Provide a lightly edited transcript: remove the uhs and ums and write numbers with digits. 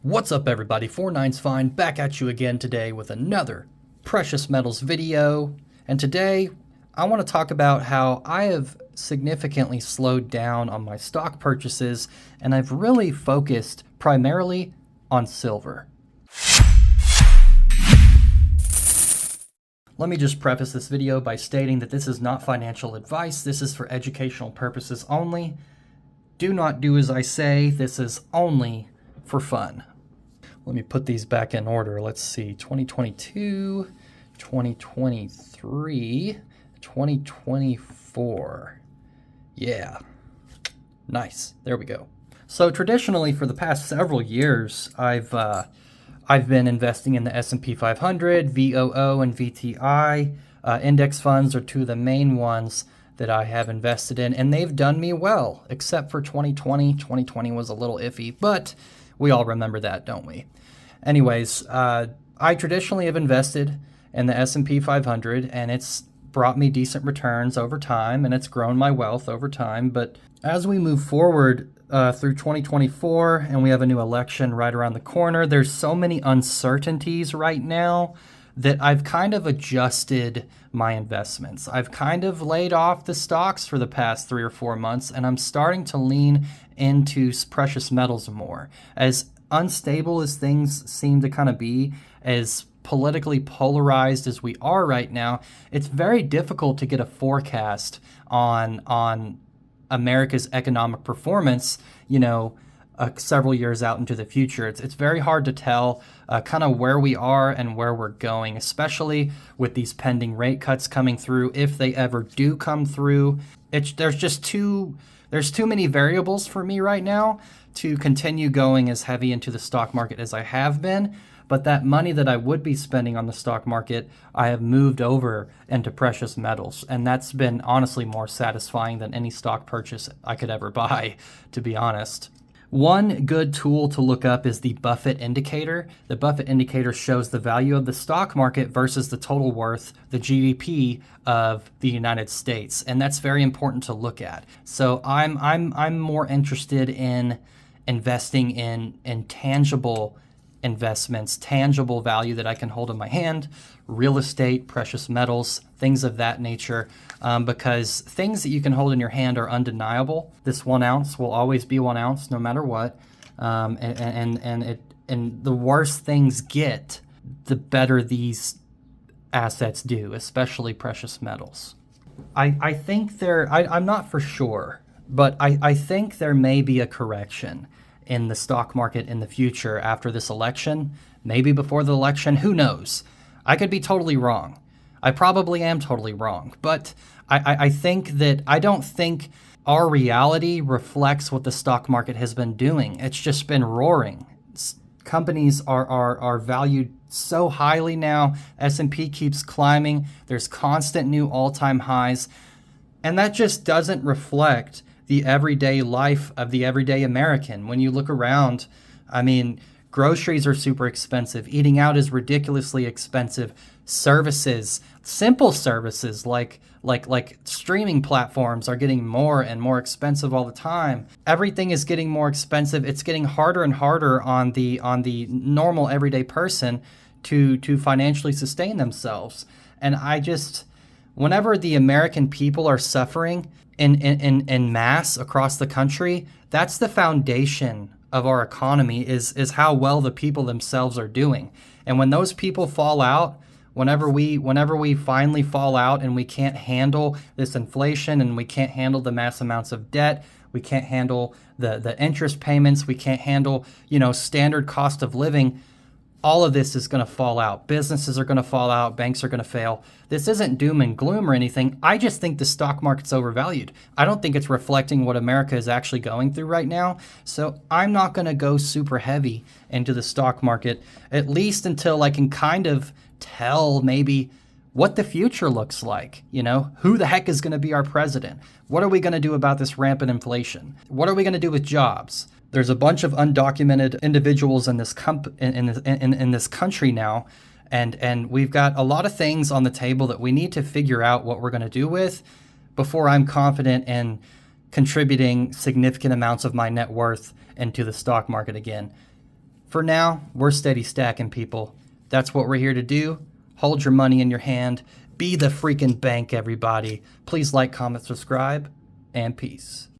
What's up everybody, 49's Fine back at you again today with another precious metals video. And today I want to talk about how I have significantly slowed down on my stock purchases and I've really focused primarily on silver. Let me just preface this video by stating that this is not financial advice. This is for educational purposes only. Do not do as I say. This is only for fun. Let me put these back in order. Let's see, 2022, 2023, 2024. Yeah, nice. There we go. So traditionally, for the past several years, I've been investing in the S&P 500, VOO, and VTI. Index funds are two of the main ones that I have invested in, and they've done me well, except for 2020. 2020 was a little iffy, but we all remember that, don't we? Anyways, I traditionally have invested in the S&P 500, and it's brought me decent returns over time, and it's grown my wealth over time. But as we move forward through 2024, and we have a new election right around the corner, there's so many uncertainties right now that I've kind of adjusted my investments. I've kind of laid off the stocks for the past 3 or 4 months, and I'm starting to lean into precious metals more. As unstable as things seem to kind of be, as politically polarized as we are right now, it's very difficult to get a forecast on America's economic performance, several years out into the future. It's very hard to tell kind of where we are and where we're going, especially with these pending rate cuts coming through, if they ever do come through. There's too many variables for me right now to continue going as heavy into the stock market as I have been. But that money that I would be spending on the stock market, I have moved over into precious metals. And that's been honestly more satisfying than any stock purchase I could ever buy, to be honest. One good tool to look up is the Buffett indicator. The Buffett indicator shows the value of the stock market versus the total worth, the GDP of the United States, and that's very important to look at. So I'm more interested in investing in tangible investments, tangible value that I can hold in my hand, real estate, precious metals, things of that nature, because things that you can hold in your hand are undeniable. This 1 ounce will always be 1 ounce no matter what, and the worse things get, the better these assets do, especially precious metals. I think I'm not for sure, but I think there may be a correction in the stock market in the future after this election, maybe before the election, who knows? I could be totally wrong. I probably am totally wrong, but I don't think our reality reflects what the stock market has been doing. It's just been roaring. Companies are valued so highly now. S&P keeps climbing. There's constant new all-time highs, and that just doesn't reflect the everyday life of the everyday American. When you look around, groceries are super expensive. Eating out is ridiculously expensive. Services, simple services like streaming platforms are getting more and more expensive all the time. Everything is getting more expensive. It's getting harder and harder on the normal everyday person to financially sustain themselves. And whenever the American people are suffering in mass across the country, that's the foundation of our economy, is how well the people themselves are doing. And when those people fall out, whenever we finally fall out and we can't handle this inflation and we can't handle the mass amounts of debt, we can't handle the interest payments, we can't handle, standard cost of living, all of this is going to fall out. Businesses are going to fall out. Banks are going to fail. This isn't doom and gloom or anything. I just think the stock market's overvalued. I don't think it's reflecting what America is actually going through right now. So I'm not going to go super heavy into the stock market, at least until I can kind of tell maybe what the future looks like. Who the heck is going to be our president? What are we going to do about this rampant inflation? What are we going to do with jobs? There's a bunch of undocumented individuals in this in this country now, and we've got a lot of things on the table that we need to figure out what we're going to do with before I'm confident in contributing significant amounts of my net worth into the stock market again. For now, we're steady stacking, people. That's what we're here to do. Hold your money in your hand. Be the freaking bank, everybody. Please like, comment, subscribe, and peace.